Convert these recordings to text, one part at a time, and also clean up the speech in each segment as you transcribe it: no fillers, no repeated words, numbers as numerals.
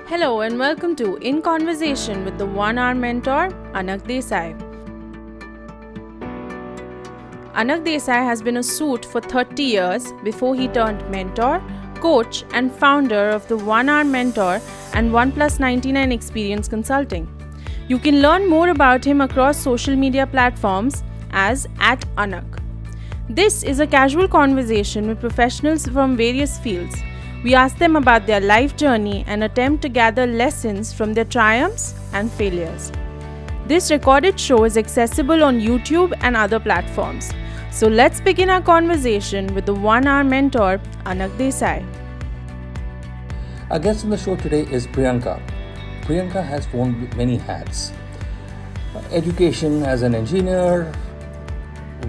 Hello and welcome to In Conversation with the one-hour mentor, Anaggh Desai. Anaggh Desai has been a suit for 30 years before he turned mentor, coach and founder of the one-hour mentor and 1+99 experience consulting. You can learn more about him across social media platforms as @Anaggh. This is a casual conversation with professionals from various fields. We ask them about their life journey and attempt to gather lessons from their triumphs and failures. This recorded show is accessible on YouTube and other platforms. So let's begin our conversation with the one-hour mentor, Anaggh Desai. Our guest on the show today is Priyanka. Priyanka has worn many hats. Education as an engineer,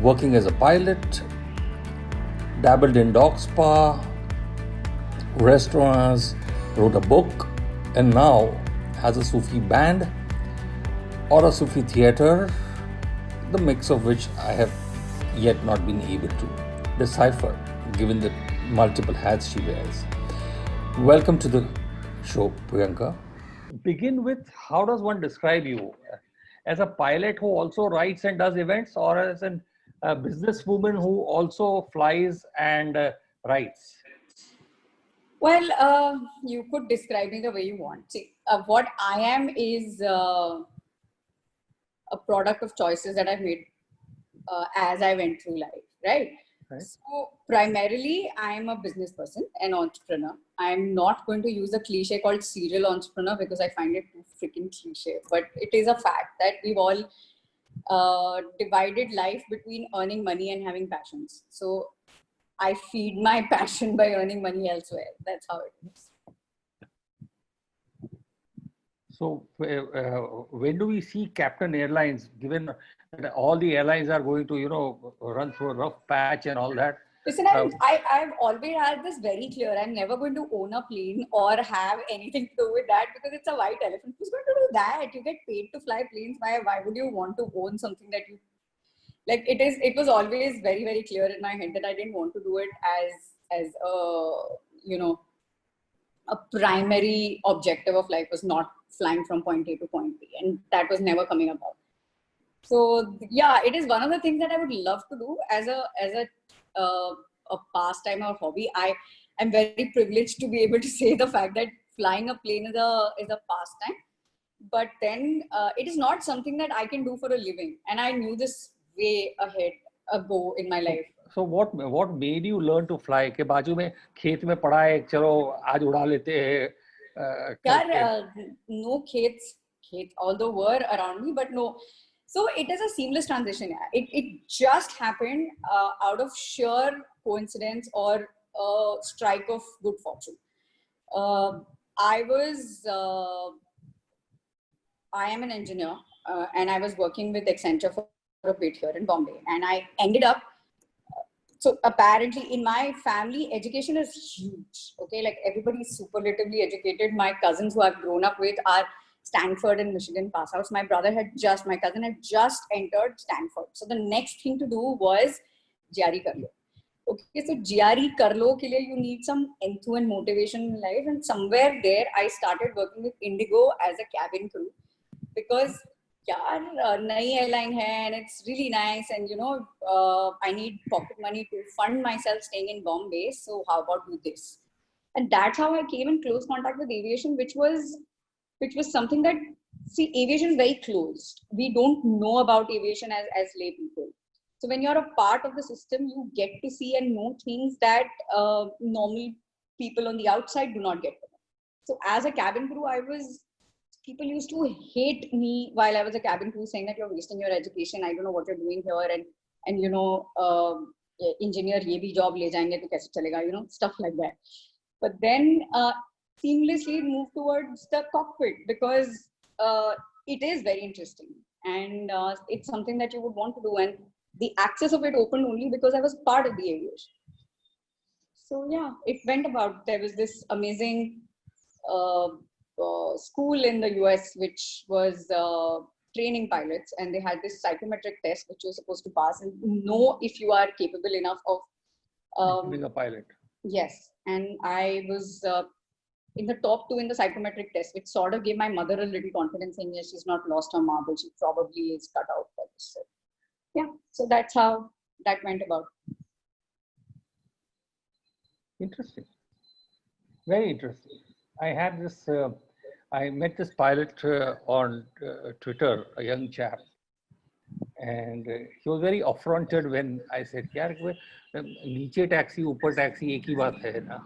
working as a pilot, dabbled in dog spa, restaurants, wrote a book, and now has a Sufi band or a Sufi theatre, the mix of which I have yet not been able to decipher given the multiple hats she wears. Welcome to the show, Priyanka. Begin with, how does one describe you? As a pilot who also writes and does events, or as a businesswoman who also flies and writes? Well, you could describe me the way you want. See, what I am is a product of choices that I've made as I went through life, right? So primarily, I'm a business person, an entrepreneur. I'm not going to use a cliche called serial entrepreneur because I find it too freaking cliche. But it is a fact that we've all divided life between earning money and having passions. So I feed my passion by earning money elsewhere. That's how it is. So when do we see Captain Airlines, given that all the airlines are going to, run through a rough patch and all that? Listen, I've always had this very clear. I'm never going to own a plane or have anything to do with that because it's a white elephant. Who's going to do that? You get paid to fly planes. Why would you want to own something that you like? It was always very, very clear in my head that I didn't want to do it as a primary objective of life was not flying from point A to point B, and that was never coming about. So yeah, it is one of the things that I would love to do as a pastime or hobby. I am very privileged to be able to say the fact that flying a plane is a pastime, but then it is not something that I can do for a living, and I knew this way ago in my life. So what made you learn to fly? के बाजू में खेत में पड़ा है, चलो आज उड़ा लेते हैं. No khet, although were around me, but no. So it is a seamless transition. It just happened out of sheer coincidence or a strike of good fortune. I am an engineer and I was working with Accenture for a bit here in Bombay, and I ended up. So apparently in my family, education is huge. Okay, like everybody is superlatively educated. My cousins who I've grown up with are Stanford and Michigan pass outs. My cousin had just entered Stanford. So the next thing to do was GRE kar lo. Okay, so GRE kar lo ke liye you need some enthu and motivation in life. And somewhere there, I started working with Indigo as a cabin crew because नई airline hai and it's really nice, and I need pocket money to fund myself staying in Bombay, so how about do this? And that's how I came in close contact with aviation, which was something that, see, aviation is very closed. We don't know about aviation as lay people. So when you're a part of the system, you get to see and know things that normal people on the outside do not get to know. So as a cabin crew, people used to hate me while I was a cabin crew, saying that you're wasting your education. I don't know what you're doing here, and engineer ye bhi job le jayenge to kaise chalega, stuff like that. But then seamlessly moved towards the cockpit because it is very interesting and it's something that you would want to do, and the access of it opened only because I was part of the aviation. So yeah, it went about. There was this amazing school in the US which was training pilots, and they had this psychometric test which you're supposed to pass and know if you are capable enough of being a pilot. Yes, and I was in the top 2 in the psychometric test, which sort of gave my mother a little confidence, saying, yes, she's not lost her marble. She probably is cut out for this. So, yeah, so that's how that went about. Interesting. Very interesting. I had this, I met this pilot on Twitter, a young chap, and he was very affronted when I said, यार नीचे taxi ऊपर taxi एक ही बात है ना.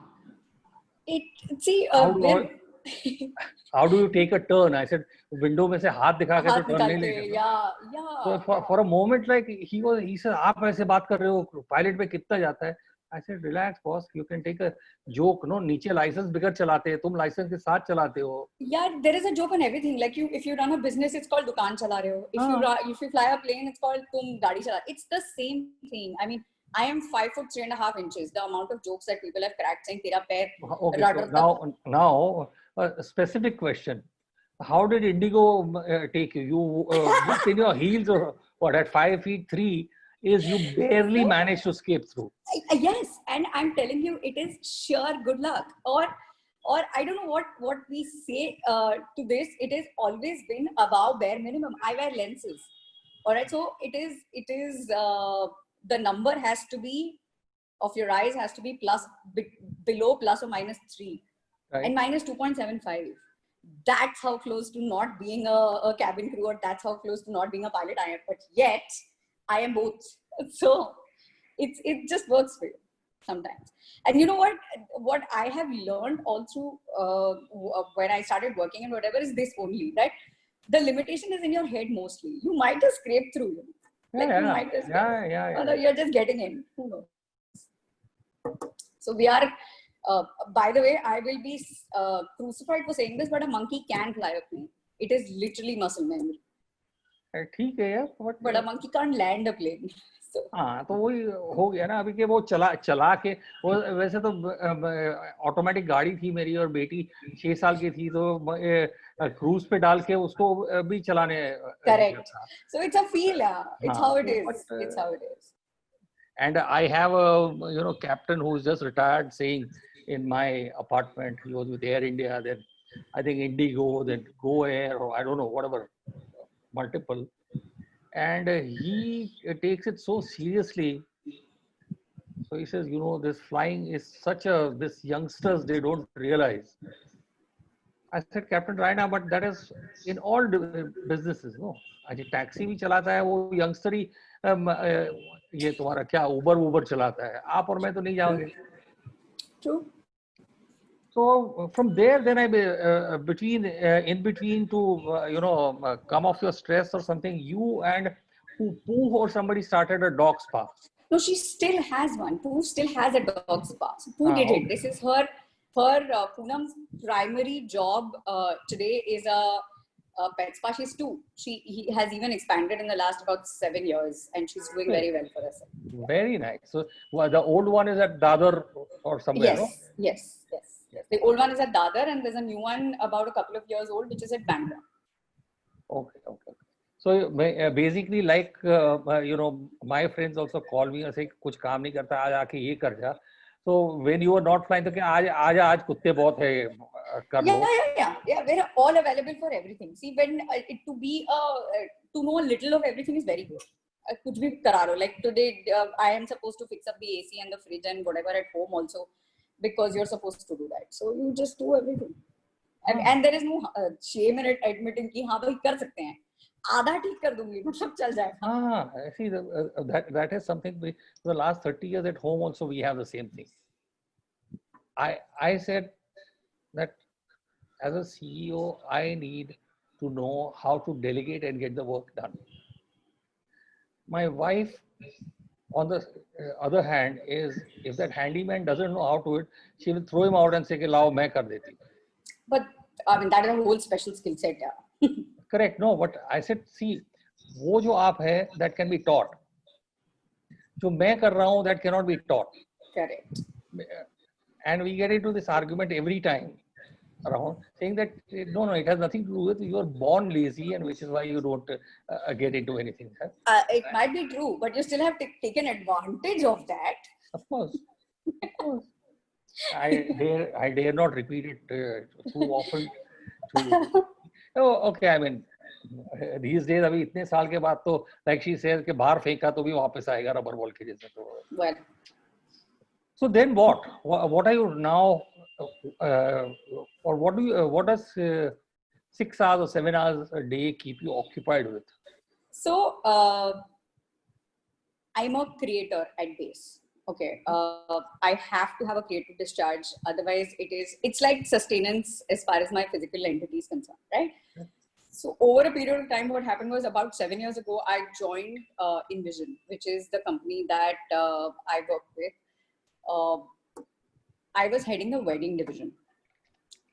See, how do you take a turn? I said, window में से हाथ दिखा के तो turn नहीं ले सकते. Yeah. So for a moment, like he said, आप ऐसे बात कर रहे हो, pilot पे कितना जाता है? I said, relax, boss. You can take a joke. No, नीचे license बिगर चलाते हैं, तुम license के साथ चलाते हो. Yeah, there is a joke on everything. Like if you run a business, it's called दुकान चला रहे हो. If you fly a plane, it's called तुम गाड़ी चला. It's the same thing. I mean, I am 5'3.5". The amount of jokes that people have cracked saying तेरा पैर. Okay, so now a specific question. How did Indigo take you? You just in your heels or what at 5'3" is you barely managed to escape through. Yes, and I'm telling you, it is sheer good luck. Or I don't know what we say to this. It has always been above bare minimum. I wear lenses. All right, so it is the number has to be of your eyes has to be below plus or minus 3, right, and minus 2.75. That's how close to not being a cabin crew, or that's how close to not being a pilot I am. But yet I am both. So it just works for you sometimes. And you know what I have learned all through when I started working and whatever is this only, that the limitation is in your head mostly. You might just scrape through. Although you're just getting in. Who knows? So we are, by the way, I will be crucified for saying this, but a monkey can fly a plane. It is literally muscle memory. ठीक है यार, but a monkey can't land a plane. So, हाँ, तो वही हो गया ना अभी के वो चला के वो वैसे तो ऑटोमेटिक गाड़ी थी मेरी और बेटी 6 साल की थी तो क्रूज पे डाल के उसको भी चलाने. Correct. So it's a feel. It's how it is. It's how it is. And I have a captain who is just retired saying in my apartment, he was with Air India, then I think Indigo, then Go Air, or I don't know, whatever, multiple. And he takes it so seriously. So he says, this flying is this youngsters, they don't realize. I said, Captain Raina, but that is in all businesses, no? अजी taxi भी चलाता है वो youngster ही ये तुम्हारा क्या उबर चलाता है, आप और मैं तो नहीं जाओगे. True. So from there, then I in between to come off your stress or something, you and Pooh or somebody started a dog spa. No, she still has one. Pooh still has a dog spa. So Pooh did it. This is her Poonam's primary job today is a pet spa. She's 2. He has even expanded in the last about 7 years, and she's doing very well for herself. Very nice. So the old one is at Dadar or somewhere. Yes. The old one is at Dadar, and there's a new one about a couple of years old, which is at Bandra. Okay. So basically, like my friends also call me and say, "कुछ काम नहीं करता, आज आके ये कर जा." So when you are not flying, तो क्या आज कुत्ते बहुत है कर लो. Yeah. We're all available for everything. See, when to know a little of everything is very good. कुछ भी करा लो. Like today, I am supposed to fix up the AC and the fridge and whatever at home also, because you're supposed to do that. So you just do everything. And there is no shame in admitting कि हाँ भाई कर सकते हैं. आधा ठीक कर दूंगी, मतलब चल जाएगा. See, that is something for the last 30 years at home also we have the same thing. I said that as a CEO, I need to know how to delegate and get the work done. My wife, on the other hand, is if that handyman doesn't know how to it, she will throw him out and say, "Lao, main kar deti." But I mean, that is a whole special skill set. Yeah. Correct. No, but I said, see, वो जो आप है, that can be taught. जो मैं कर रहा हूँ, that cannot be taught. Correct. And we get into this argument every time around, saying that no, it has nothing to do with you are born lazy, and which is why you don't get into anything. It might be true, but you still have taken advantage of that. Of course. I dare not repeat it too often. To oh, okay. I mean, these days अभी इतने साल के बाद तो like she says कि बाहर फेंका तो भी वापस आएगा रबर बॉल के जैसे तो. Well, So then what? What are you now? Uh, or what do you? What does 6 hours or 7 hours a day keep you occupied with? so I'm a creator at base. Okay, I have to have a creative discharge. Otherwise, it's like sustenance as far as my physical entity is concerned, right? So over a period of time, what happened was about 7 years ago, I joined InVision, which is the company that I work with. I was heading the wedding division.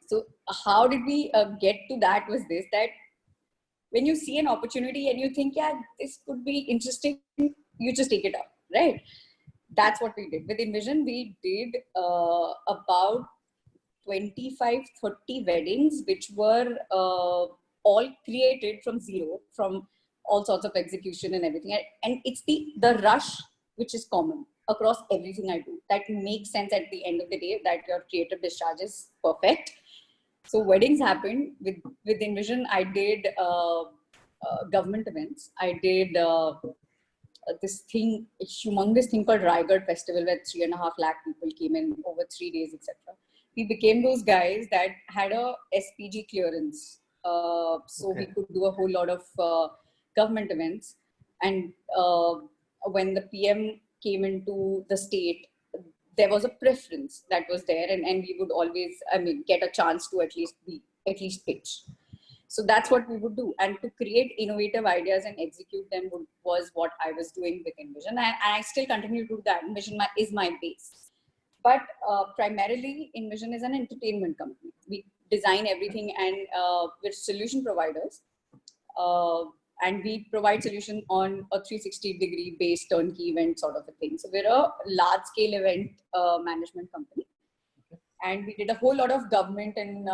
So how did we get to that was this, that when you see an opportunity and you think, yeah, this could be interesting, you just take it up, right? That's what we did. With InVision, we did about 25, 30 weddings, which were all created from zero, from all sorts of execution and everything. And it's the rush, which is common across everything I do. That makes sense at the end of the day, that your creative discharge is perfect. So weddings happened with InVision. I did government events. I did this thing, a humongous thing called Raigad Festival, where 3.5 lakh people came in over 3 days, etc. We became those guys that had a SPG clearance. So we could do a whole lot of government events. And when the PM came into the state, there was a preference that was there, and we would always, get a chance to at least pitch. So that's what we would do. And to create innovative ideas and execute them was what I was doing with InVision. And I still continue to do that. InVision is my base. But primarily, InVision is an entertainment company. We design everything, and we're solution providers. And we provide solution on a 360-degree based turnkey event sort of a thing. So we're a large-scale event management company. And we did a whole lot of government and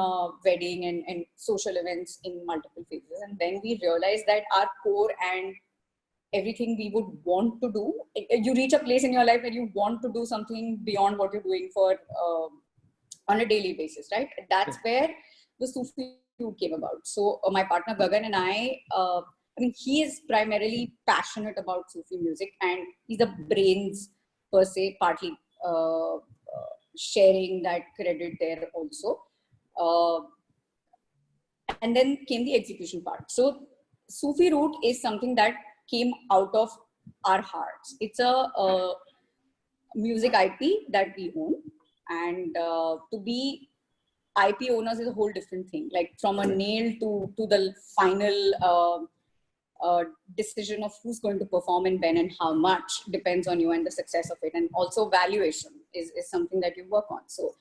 wedding and social events in multiple phases. And then we realized that our core and everything we would want to do, you reach a place in your life where you want to do something beyond what you're doing for on a daily basis, right? That's where the Sufi route came about. So my partner Gagan and I he is primarily passionate about Sufi music, and he's the brains per se, partly sharing that credit there also. And then came the execution part. So Sufi route is something that came out of our hearts. It's a music IP that we own, and to be IP owners is a whole different thing. Like from a nail to the final decision of who's going to perform and when and how much depends on you and the success of it. And also valuation is something that you work on. So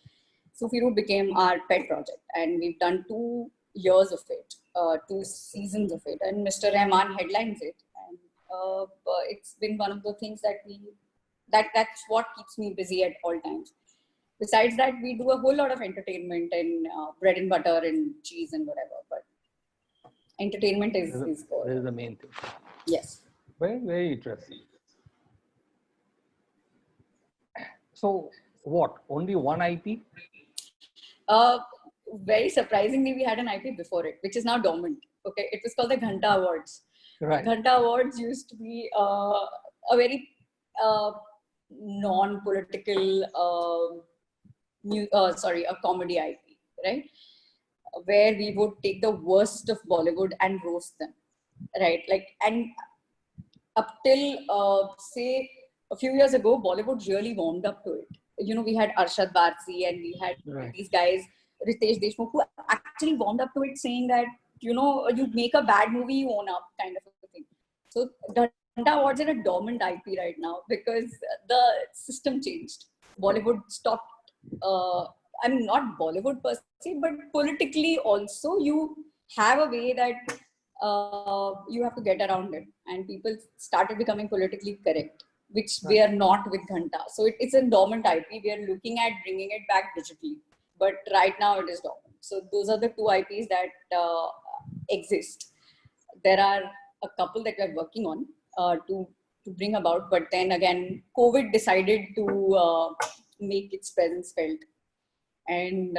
Sufi Root became our pet project, and we've done 2 years of it, 2 seasons of it, and Mr. Rahman headlines it. And it's been one of the things that's what keeps me busy at all times. Besides that, we do a whole lot of entertainment and bread and butter and cheese and whatever, but entertainment is the main thing. Yes. Very, very interesting. So what? Only one IP? Very surprisingly, we had an IP before it, which is now dormant. Okay, it was called the Ghanta Awards. Right. Ghanta Awards used to be a very non-political, a comedy IP, right? Where we would take the worst of Bollywood and roast them, right? Like, and up till say a few years ago, Bollywood really warmed up to it. You know, we had Arshad Varsi and we had these guys, Ritesh Deshmukh, who actually warmed up to it, saying that, you know, you make a bad movie, you own up, kind of a thing. So Ghanta Awards are a dormant IP right now because the system changed. Bollywood stopped. Not Bollywood per se, but politically also, you have a way that you have to get around it, and people started becoming politically correct, which we are not with Ghanta. So it's a dormant IP. We are looking at bringing it back digitally, but right now it is dormant. So those are the 2 IPs that exist. There are a couple that we're working on to bring about, but then again, COVID decided to make its presence felt and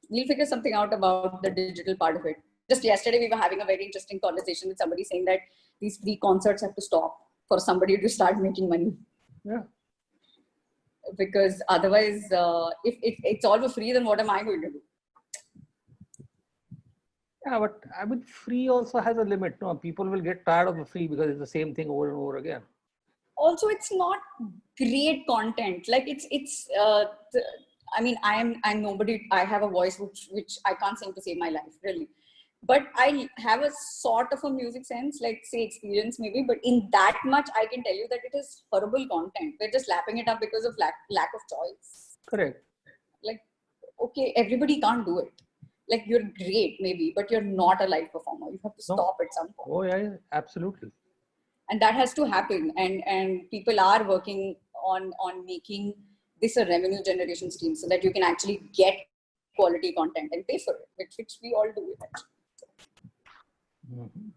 we'll figure something out about the digital part of it. Just yesterday, we were having a very interesting conversation with somebody saying that these free concerts have to stop for somebody to start making money. Yeah. Because otherwise, if it's all for free, then what am I going to do? Yeah, but I mean, free also has a limit. No, people will get tired of the free because it's the same thing over and over again. Also, it's not great content. Like I mean, I'm nobody. I have a voice which I can't sing to save my life, really. But I have a sort of a music sense, like say experience maybe. But in that much, I can tell you that it is horrible content. We're just lapping it up because of lack of choice. Correct. Like, okay, everybody can't do it. Like you're great maybe, but you're not a live performer. You have to stop at some point. Oh yeah, absolutely. And that has to happen. And people are working on making this a revenue generation scheme so that you can actually get quality content and pay for it, which we all do eventually. Mm-hmm.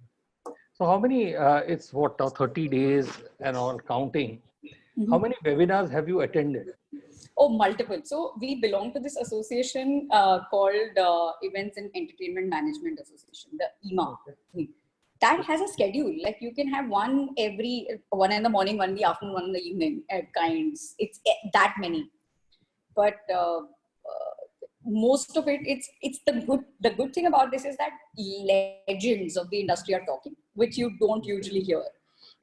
So how many, it's what, 30 days and all counting. Mm-hmm. How many webinars have you attended? Oh, multiple. So we belong to this association called Events and Entertainment Management Association, the EMA. Okay. That has a schedule. Like you can have one in the morning, one in the afternoon, one in the evening at kinds. It's that many. But most of it, it's the good thing about this is that legends of the industry are talking, which you don't usually hear.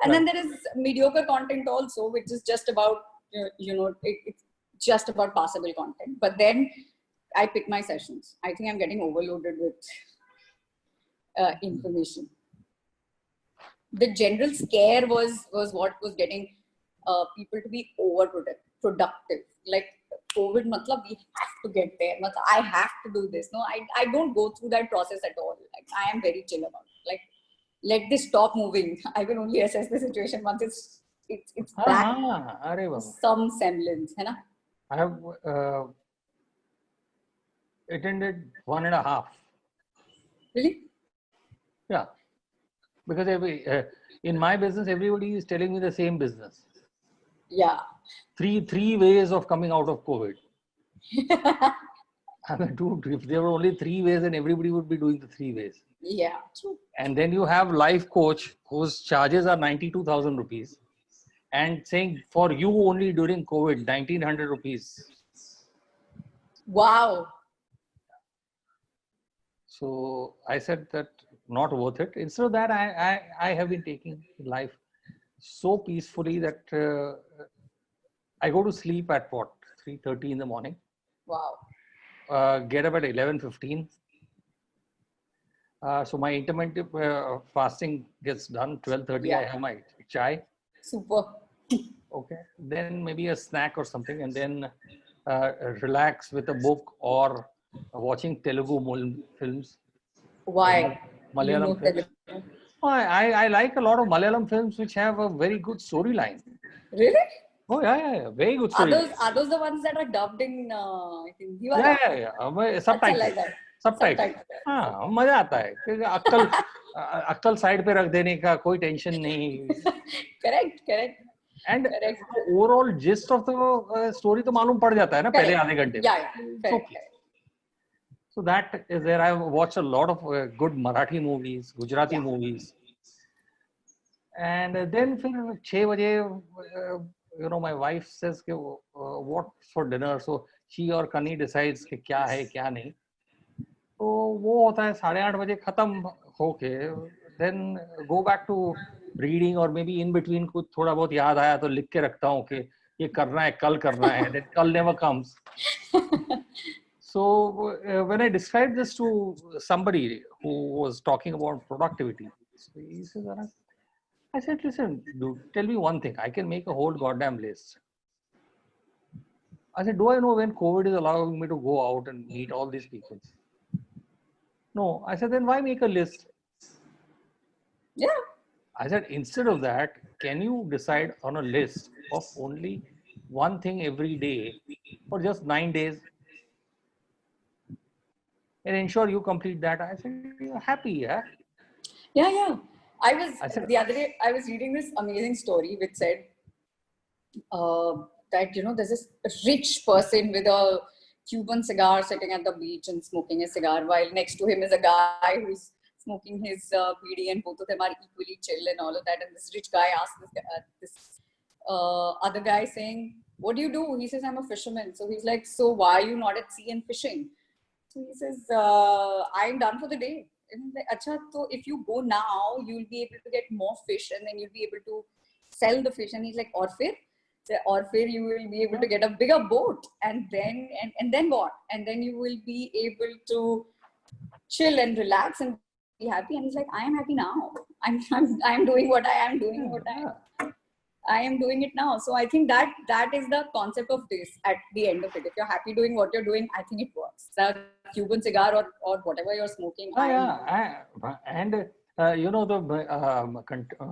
And then there is mediocre content also, which is just about, it's just about passable content. But then I pick my sessions. I think I'm getting overloaded with information. The general scare was what was getting people to be overproductive. Like COVID, matlab, we have to get there. Matlab, I have to do this. No, I don't go through that process at all. Like I am very chill about it. Like let this stop moving. I will only assess the situation once it's back some semblance. Hai na? I have attended 1.5. Really? Yeah. Because in my business, everybody is telling me the same business. Yeah. Three ways of coming out of COVID. I mean, dude, if there were only 3 ways, then everybody would be doing the 3 ways. Yeah, true. And then you have life coach whose charges are 92,000 rupees and saying for you only during COVID, 1,900 rupees. Wow. So I said that not worth it. Instead of that, I have been taking life so peacefully that I go to sleep at 3:30 in the morning. Wow. Get up at 11:15. So my intermittent fasting gets done. 12:30, yeah. I have my chai. Super. Okay. Then maybe a snack or something, and then relax with a book or watching Telugu films. Why? Malayalam films. I like a lot of Malayalam films which have a very good storyline. Really? Oh yeah. Very good storyline. Are those the ones that are dubbed in Hindi? Yeah. Subtitle. हाँ, मजा आता है क्योंकि अक्कल side पे रख देने का कोई टेंशन नहीं. Correct. And overall gist of the story तो मालूम पड़ जाता है ना पहले आधे घंटे. Yeah. Correct. So that is there. I watched a lot of good Marathi movies, Gujarati movies, and then फिर 6 बजे my wife says what for dinner, so she or Kani decides कि क्या है क्या नहीं. तो वो होता है 8:30 बजे खत्म होके, then go back to reading or maybe in between कुछ थोड़ा बहुत याद आया तो लिख के रखता हूँ कि ये करना है कल करना है. Then कल never comes. So when I described this to somebody who was talking about productivity, so he says, I said, listen, dude, tell me one thing. I can make a whole goddamn list. I said, do I know when COVID is allowing me to go out and meet all these people? No. I said, then why make a list? Yeah. I said, instead of that, can you decide on a list of only one thing every day for just 9 days? And ensure you complete that. I said, you're happy, yeah? Yeah. The other day, I was reading this amazing story which said that, there's this rich person with a Cuban cigar sitting at the beach and smoking a cigar, while next to him is a guy who's smoking his BD, and both of them are equally chill and all of that. And this rich guy asks this other guy saying, "What do you do?" He says, "I'm a fisherman." So he's like, "So why are you not at sea and fishing?" So he says, "I'm done for the day." And he's like, "Acha, so if you go now, you'll be able to get more fish, and then you'll be able to sell the fish." And he's like, "Or fir?" Or fir you will be able to get a bigger boat, and then what? And then you will be able to chill and relax and be happy. And he's like, "I am happy now. I'm doing what I am doing. I am doing it now." So I think that is the concept of this at the end of it. If you're happy doing what you're doing, I think it works. The Cuban cigar or whatever you're smoking. The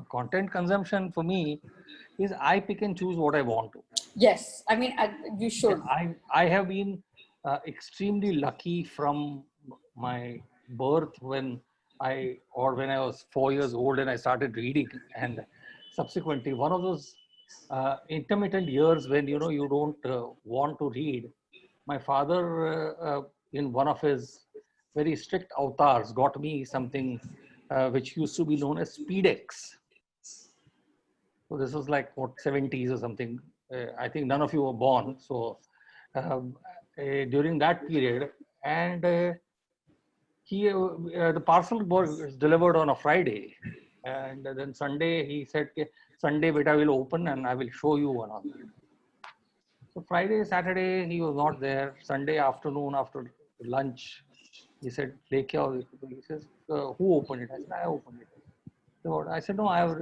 content consumption for me is I pick and choose what I want to. Yes, I mean, you should. I have been extremely lucky from my birth when I was 4 years old and I started reading, and subsequently one of those intermittent years when you don't want to read. My father, in one of his very strict avatars, got me something which used to be known as Speedex. So this was like what 70s or something. I think none of you were born. So during that period, and the parcel was delivered on a Friday, and then Sunday he said, "Sunday, beta will open and I will show you one of them." So Friday, Saturday he was not there. Sunday afternoon after lunch, he said, "Lekya aao." He says, "Who opened it?" I said, "I opened it." So I said, "No, I have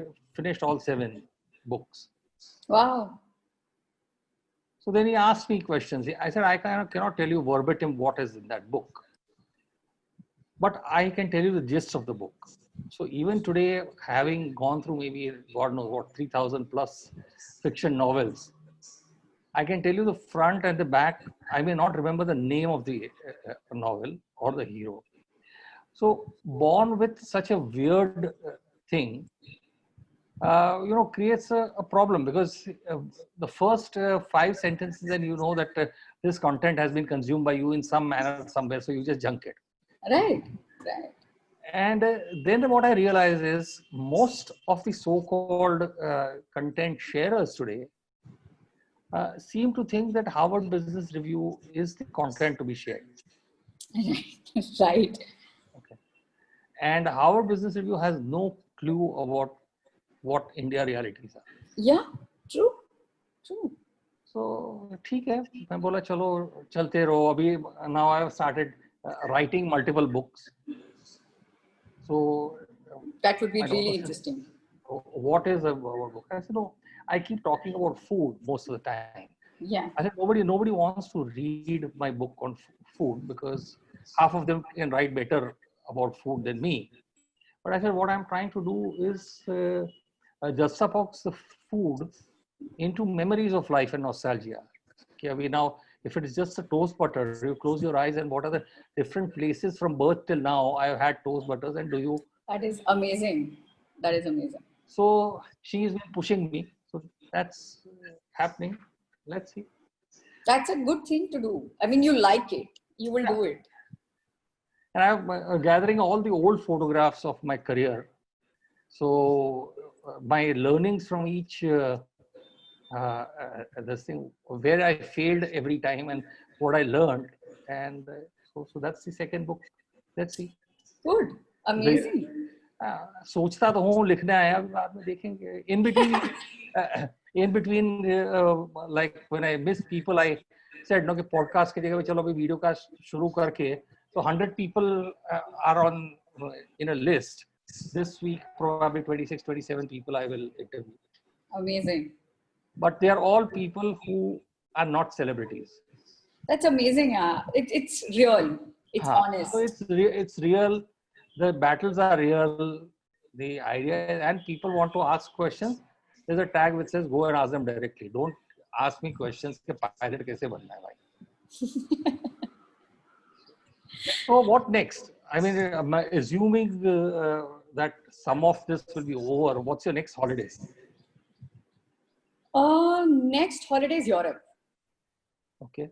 finished all 7 books." Wow. So then he asked me questions. I said, "I cannot tell you verbatim what is in that book, but I can tell you the gist of the book." So even today, having gone through maybe, God knows what, 3,000 plus fiction novels, I can tell you the front and the back. I may not remember the name of the novel or the hero. So born with such a weird thing, creates a problem, because the first 5 sentences, and that this content has been consumed by you in some manner somewhere, so you just junk it. Right. And then what I realize is most of the so-called content sharers today seem to think that Harvard Business Review is the content to be shared. Right. Okay. And Harvard Business Review has no clue about what India realities are. Yeah, true. So, ठीक है, मैं बोला चलो चलते रहो. अभी now I have started writing multiple books. So that would be really interesting. What is a book? I said, no, I keep talking about food most of the time. Yeah. I said, nobody wants to read my book on food because half of them can write better about food than me. But I said, what I'm trying to do is juxtapose the food into memories of life and nostalgia. Okay, now, if it is just a toast butter, you close your eyes and what are the different places from birth till now I've had toast butters, and do you? That is amazing. That is amazing. So she's been pushing me. So that's happening. Let's see. That's a good thing to do. I mean, you like it. You will do it. And I'm gathering all the old photographs of my career. So my learnings from each this thing, where I failed every time and what I learned. And so that's the second book. Let's see. Good. Amazing. सोचता तो हूँ लिखना है, अब बाद में देखेंगे. In between, like when I miss people, I said no कि podcast की जगह पे चलो अभी video का शुरू करके, so 100 people are on in a list. This week probably 26, 27 people I will interview. Amazing. But they are all people who are not celebrities. That's amazing. It's real. It's honest. So it's real. The battles are real. The idea, and people want to ask questions. There's a tag which says go and ask them directly. Don't ask me questions कि pilot कैसे बनना है भाई. So what next? I mean, assuming that some of this will be over, what's your next holiday? Next holiday is Europe. Okay.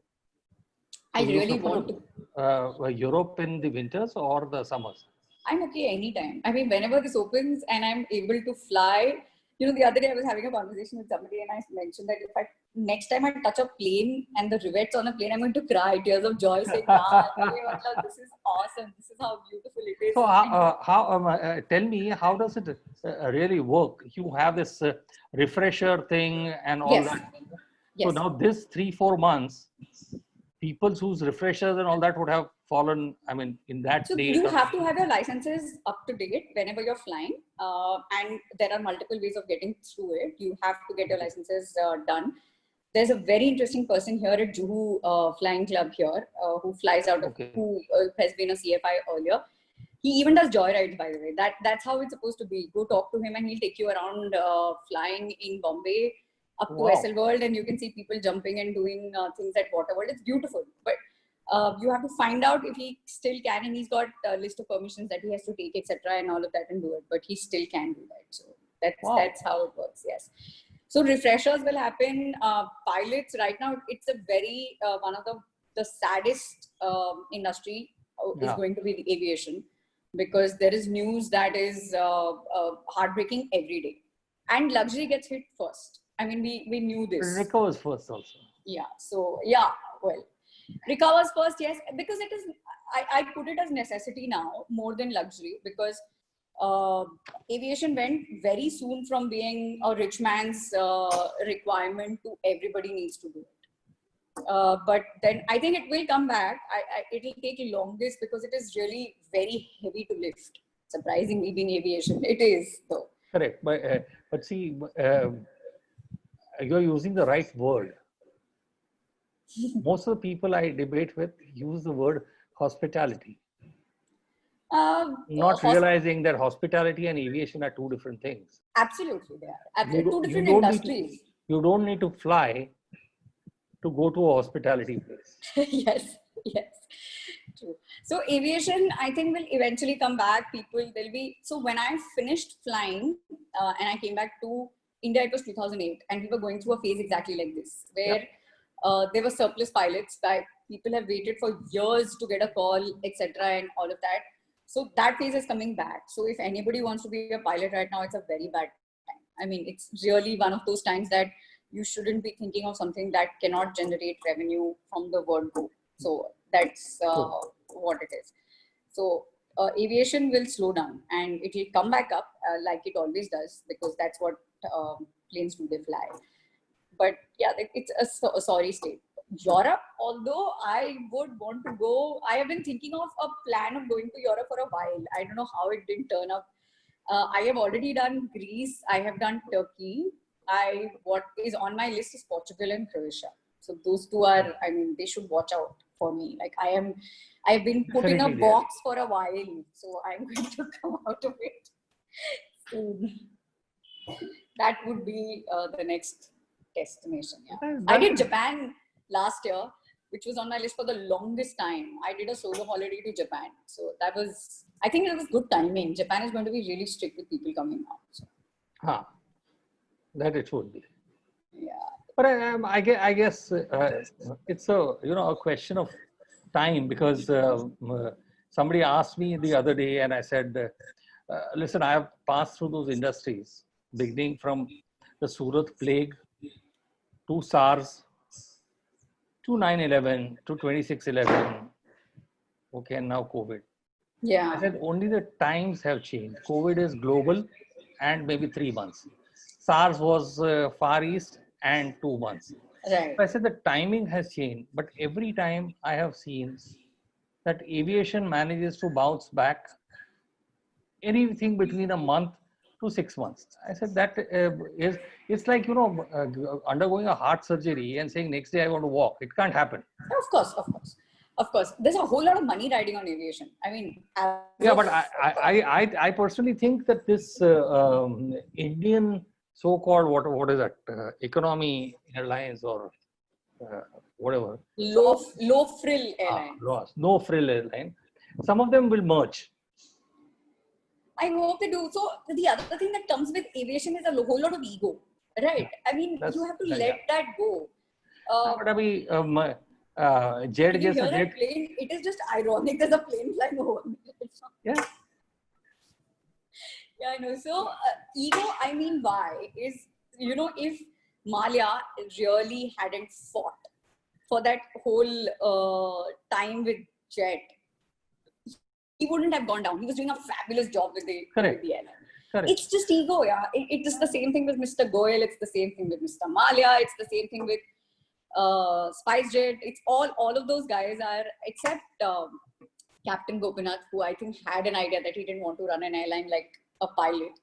I So you really prefer want to. Europe in the winters or the summers? I'm okay anytime. I mean, whenever this opens and I'm able to fly, the other day I was having a conversation with somebody and I mentioned that if I next time I touch a plane and the rivets on a plane, I'm going to cry tears of joy saying, this is awesome. This is how beautiful it is. So tell me, how does it really work? You have this refresher thing and all Yes. that. So Yes. now this 3-4 months, people whose refreshers and all that would have fallen, I mean, in that So date. you have to have your licenses up to date whenever you're flying. And there are multiple ways of getting through it. You have to get your licenses done. There's a very interesting person here at Juhu Flying Club here who flies out of, who has been a CFI earlier. He even does joyrides, by the way. That's how it's supposed to be. Go talk to him and he'll take you around flying in Bombay up to SL World, and you can see people jumping and doing things at Waterworld. It's beautiful. But you have to find out if he still can, and he's got a list of permissions that he has to take, etc., and all of that, and do it. But he still can do that. So that's how it works. Yes. So refreshers will happen. Pilots right now, it's a very one of the saddest industry is going to be the aviation, because there is news that is heartbreaking every day, and luxury gets hit first. I mean, we knew this. It recovers first also. Yeah. So yeah, well, recovers first, yes, because it is. I put it as necessity now more than luxury, because aviation went very soon from being a rich man's requirement to everybody needs to do it. But then I think it will come back. It will take longest because it is really very heavy to lift. Surprisingly, being aviation, it is though. Correct, but see, you're using the right word. Most of the people I debate with use the word hospitality. Not realizing that hospitality and aviation are two different things. Absolutely, they are. Absolutely. Two different industries. You don't need to fly to go to a hospitality place. Yes, true. So aviation, I think, will eventually come back. People, there'll be. So when I finished flying and I came back to India, it was 2008, and we were going through a phase exactly like this, where there were surplus pilots. People have waited for years to get a call, etc., and all of that. So that phase is coming back. So if anybody wants to be a pilot right now, it's a very bad time. I mean, it's really one of those times that you shouldn't be thinking of something that cannot generate revenue from the word go. So that's what it is. So aviation will slow down and it will come back up like it always does, because that's what planes do, they fly. But yeah, it's a sorry state. Europe, although I would want to go, I have been thinking of a plan of going to Europe for a while. I don't know how it didn't turn up. I have already done Greece. I have done Turkey. What is on my list is Portugal and Croatia. So those two are, I mean, they should watch out for me. Like I've been put in a box for a while. So I'm going to come out of it soon. That would be the next destination. Yeah. I did Japan last year, which was on my list for the longest time. I did a solo holiday to Japan. So I think it was good timing. Japan is going to be really strict with people coming out. So. That it would be. Yeah. But I guess it's a question of time, because somebody asked me the other day and I said, listen, I have passed through those industries, beginning from the Surat plague to SARS, to 9/11, to 26/11, okay, and now COVID. Yeah. I said only the times have changed. COVID is global and maybe 3 months. SARS was Far East and 2 months. Right. So I said the timing has changed, but every time I have seen that aviation manages to bounce back anything between a month to 6 months. I said that it's like, undergoing a heart surgery and saying next day I want to walk. It can't happen. Of course. There's a whole lot of money riding on aviation. I mean, but I personally think that this Indian so-called what is that economy airlines or whatever, low frill airline, no frill airline, some of them will merge. I hope they do. So the other thing that comes with aviation is a whole lot of ego, right? I mean, you have to let that go. But I mean, Jet Did you hear जैसा that jet. plane? It is just ironic. There's a plane flying over me. Yeah. Yeah, I know. So, ego, I mean, why? Is, if Malia really hadn't fought for that whole time with Jet, he wouldn't have gone down. He was doing a fabulous job with the airline. Correct. It's just ego, yeah. It is the same thing with Mr. Goyal. It's the same thing with Mr. Malia. It's the same thing with SpiceJet. It's all of those guys are, except Captain Gopinath, who I think had an idea that he didn't want to run an airline like a pilot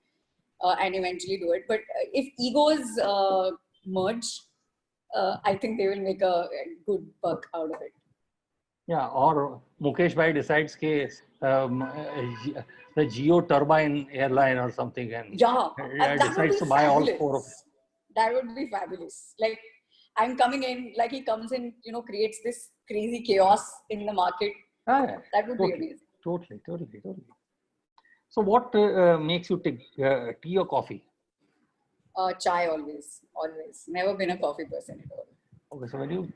and eventually do it. But if egos merge, I think they will make a good buck out of it. Yeah, or Mukesh Bhai decides the Geo Turbine airline or something, and decides to buy all 4 of it. That would be fabulous. Like, I'm coming in, like he comes in, creates this crazy chaos in the market. Yeah, that would be amazing. Totally. So what makes you take tea or coffee? Chai always. Never been a coffee person at all. Okay, so when you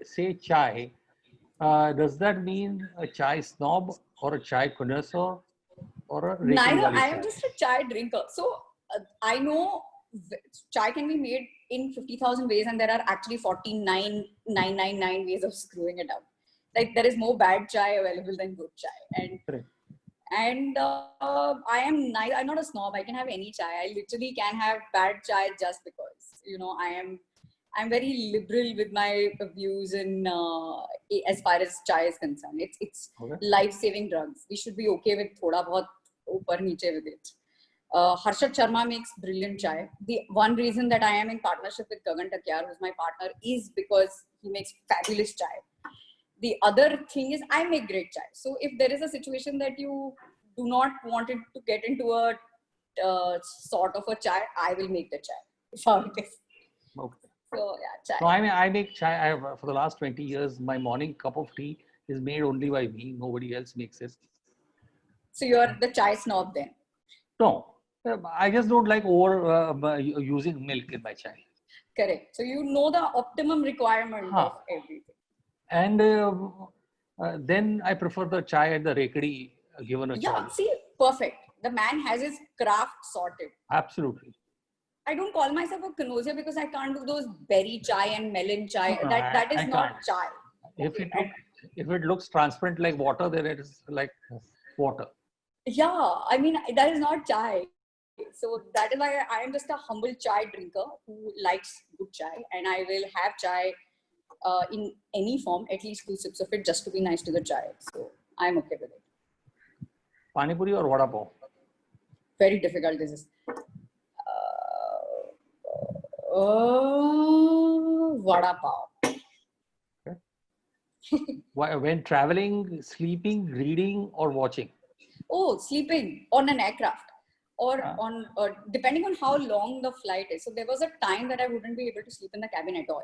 say chai, does that mean a chai snob or a chai connoisseur or a neither? I am just a chai drinker. So I know chai can be made in 50,000 ways, and there are actually 49,999 ways of screwing it up. Like, there is more bad chai available than good chai, and I am neither. I'm not a snob. I can have any chai. I literally can have bad chai just because I'm very liberal with my views in as far as chai is concerned. It's life-saving drugs. We should be okay with thoda bahut upar niche with it. Harshad Sharma makes brilliant chai. The one reason that I am in partnership with Gagan Takyar, who's my partner, is because he makes fabulous chai. The other thing is I make great chai. So if there is a situation that you do not want it to get into a sort of a chai, I will make the chai. That's how it is. Okay. So yeah, chai. So I make chai. For the last 20 years, my morning cup of tea is made only by me. Nobody else makes it. So you're the chai snob then? No, I just don't like using milk in my chai. Correct. So you know the optimum requirement of everything. And then I prefer the chai at the Rekadi given a choice. Yeah, see, perfect. The man has his craft sorted. Absolutely. I don't call myself a connoisseur because I can't do those berry chai and melon chai. That is not chai. If it looks transparent like water, then it is like water. Yeah, I mean, that is not chai. So that is why I am just a humble chai drinker who likes good chai, and I will have chai in any form, at least 2 sips of it, just to be nice to the chai. So I'm okay with it. Pani puri or vada pav? Very difficult this is. Vada pav. Okay. When traveling, sleeping, reading, or watching? Oh, sleeping on an aircraft. Or on depending on how long the flight is. So there was a time that I wouldn't be able to sleep in the cabin at all.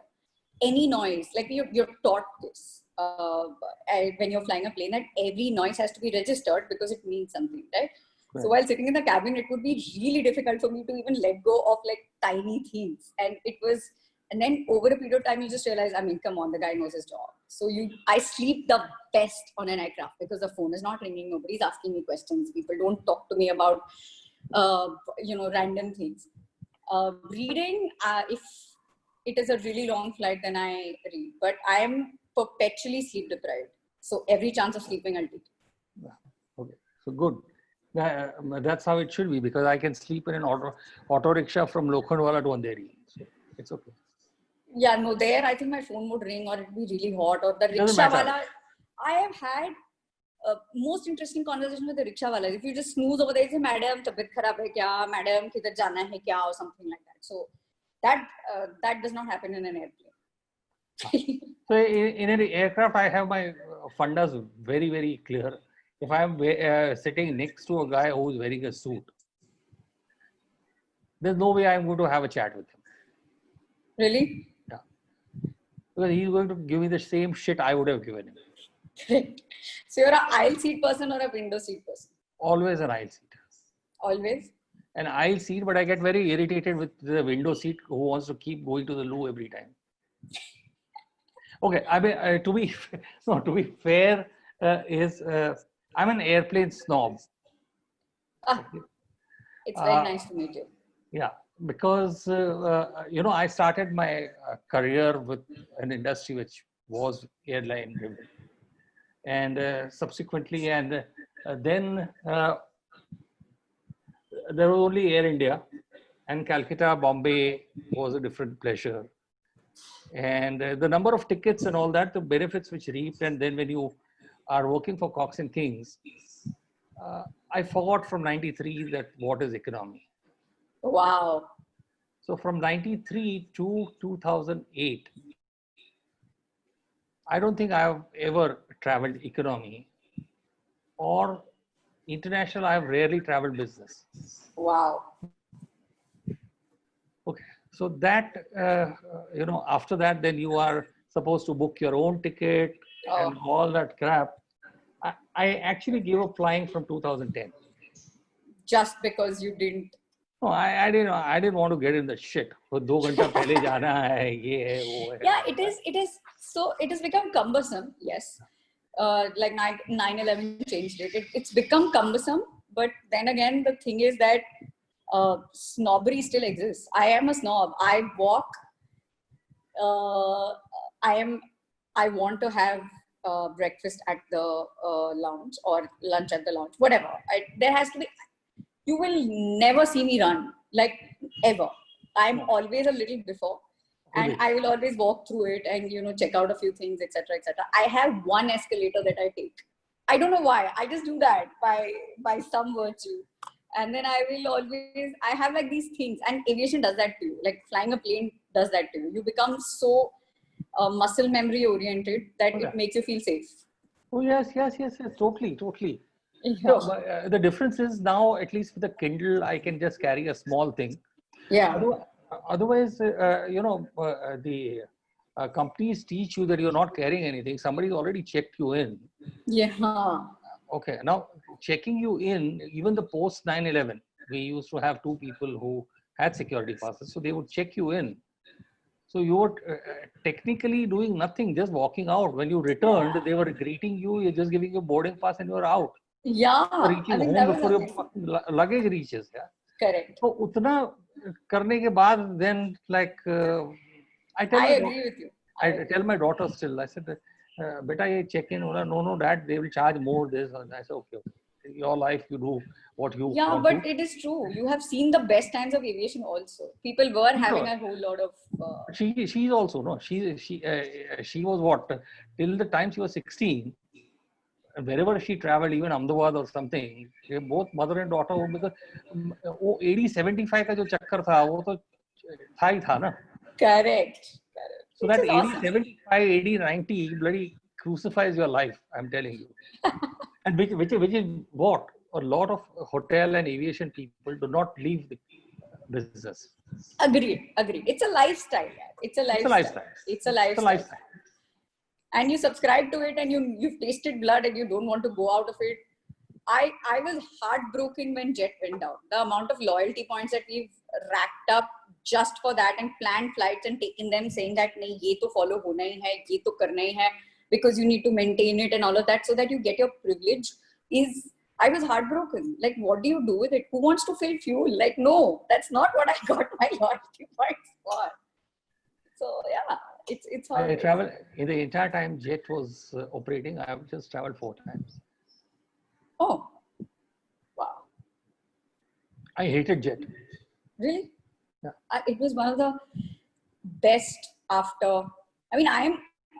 Any noise, like you're taught this when you're flying a plane, that every noise has to be registered because it means something, right? So while sitting in the cabin, it would be really difficult for me to even let go of like tiny things. And then over a period of time, you just realize, I mean, come on, the guy knows his job. So I sleep the best on an aircraft because the phone is not ringing. Nobody's asking me questions. People don't talk to me about random things. Reading, if it is a really long flight, then I read. But I am perpetually sleep deprived. So every chance of sleeping, I'll take. Okay, so good. That's how it should be, because I can sleep in an auto rickshaw from Lokhandwala to Andheri. So it's okay. Yeah, no, there I think my phone would ring or it'd be really hot, or the rickshaw wala. I have had most interesting conversation with the rickshaw wala. If you just snooze over there, say, "Madam, tabiyat kharab hai kya? Madam, kidhar jana hai kya?" or something like that. So that does not happen in an airplane. So in an aircraft, I have my fundas very, very clear. If I am sitting next to a guy who is wearing a suit, there's no way I'm going to have a chat with him. Really? Yeah. Because he's going to give me the same shit I would have given him. Correct. So you're an aisle seat person or a window seat person? Always an aisle seat. Always? An aisle seat, but I get very irritated with the window seat who wants to keep going to the loo every time. Okay, I mean, to be no, to be fair, I'm an airplane snob. Ah, Okay. it's very Uh, nice to meet you. yeah, because I started my career with an industry which was airline driven, and subsequently, and then there was only Air India, and Calcutta, Bombay was a different pleasure. And the number of tickets and all that, the benefits which reaped, and then when you are working for Cox and Kings, uh, I forgot from '93 that what is economy. Wow. So from '93 to 2008, I don't think I have ever traveled economy or international. I have rarely traveled business. Wow. Okay, so that after that, then you are supposed to book your own ticket and Oh, all that crap. I actually gave up flying from 2010. just because you didn't. No, I didn't want to get in the shit. वो 2 घंटा पहले जाना है, ये है, वो है, Yeah, all that. it is. So it has become cumbersome. Yes. Like 9/11 changed it. It's become cumbersome. But then again, the thing is that snobbery still exists. I am a snob. I walk. I am. I want to have breakfast at the lounge or lunch at the lounge. Whatever. There has to be. You will never see me run, like, ever. I'm always a little before, and Really? I will always walk through it and check out a few things, etc., etc. I have one escalator that I take. I don't know why. I just do that by some virtue, and then I will always. I have like these things, and aviation does that to you. Like flying a plane does that to you. You become so muscle memory oriented that Okay. it makes you feel safe. Oh yes, totally, totally. Yeah. So but, the difference is now, at least with the Kindle, I can just carry a small thing. Yeah. Otherwise, the companies teach you that you're not carrying anything. Somebody's already checked you in. Yeah. Okay, now checking you in, even the post 9/11, we used to have two people who had security passes, so they would check you in. So you were technically doing nothing, just walking out. When you returned, they were greeting you, you're just giving you boarding pass, and you're out. Yeah. Reaching I mean, home that was before your amazing. fucking luggage reaches. Yeah. Correct. So उतना करने के बाद, then like I tell I my agree with you. I tell my daughter still. I said, "Beta, ये check in होना." No, dad, they will charge more this. And I said, okay. Your life, you do what you Yeah, want to. but it is true. You have seen the best times of aviation also. People were having Sure. a whole lot of. She's also no. She was what till the time she was 16. Wherever she traveled, even Ahmedabad or something, they both mother and daughter, because वो 80-75 का जो चक्कर था, वो तो था ही था ना. Correct. So Which that is 80, awesome. 75, 80, 90 bloody crucifies your life, I'm telling you. And which is what a lot of hotel and aviation people do not leave the business. Agreed. It's a lifestyle. It's a It's a lifestyle. lifestyle. It's a It's a lifestyle. lifestyle. And you subscribe to it, and you've tasted blood, and you don't want to go out of it. I was heartbroken when Jet went down. The amount of loyalty points that we've racked up just for that, and planned flights and taken them, saying that nahi, ye to follow hona hi hai, ye to karna hi hai, because you need to maintain it and all of that, so that you get your privilege. I was heartbroken. Like, what do you do with it? Who wants to fill fuel? Like, no, that's not what I got my loyalty points for. So yeah, it's all. I traveled in the entire time Jet was operating. I have just traveled 4 times. Oh, wow. I hated Jet. Really? Yeah. It was one of the best after. I mean,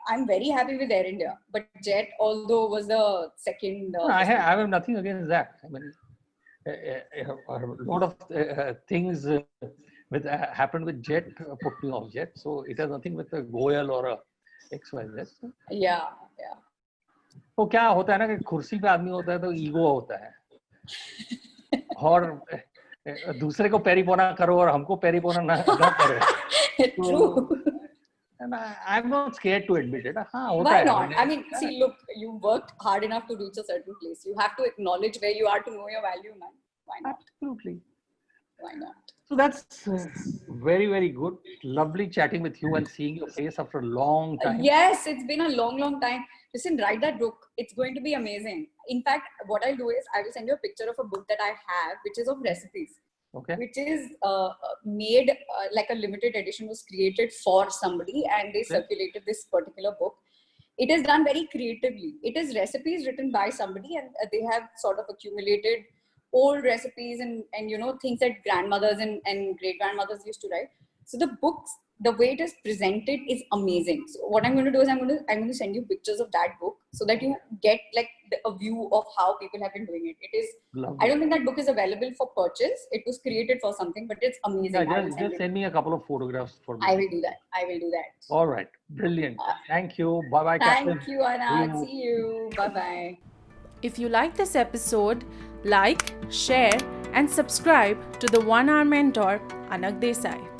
I'm very happy with Air India, but Jet, although, was the second. No, I have nothing against that. I mean, a lot of things with happened with Jet put me off Jet. So it has nothing with a Goyal or a XYZ. Yeah. तो क्या होता है ना कि कुर्सी पे आदमी होता है तो ईगो होता है और दूसरे को पेरीपोना करो और हमको पेरीपोना ना करो. True. And I'm not scared to admit it. हाँ, होता Why है. not? I mean, see, look, you worked hard enough to reach a certain place. You have to acknowledge where you are to know your value, man. Why not? Absolutely. Why not? So that's very, very good. Lovely chatting with you and seeing your face after a long time. Yes, it's been a long, long time. Listen, write that book. It's going to be amazing. In fact, what I'll do is I will send you a picture of a book that I have, which is of recipes. Okay. Which is made like a limited edition, was created for somebody, and they circulated this particular book. It is done very creatively. It is recipes written by somebody, and they have sort of accumulated old recipes and things that grandmothers and great grandmothers used to write. So the books, the way it is presented is amazing. So what I'm going to do is I'm going to send you pictures of that book so that you get like a view of how people have been doing it. It is Lovely. I don't think that book is available for purchase. It was created for something, but it's amazing. Yeah, just send me a couple of photographs for me. I will do that. All right. Brilliant. Thank you. Bye-bye, Captain. Thank you, Anaggh. See you. Bye-bye. If you like this episode, like, share, and subscribe to the 1 Hour Mentor, Anaggh Desai.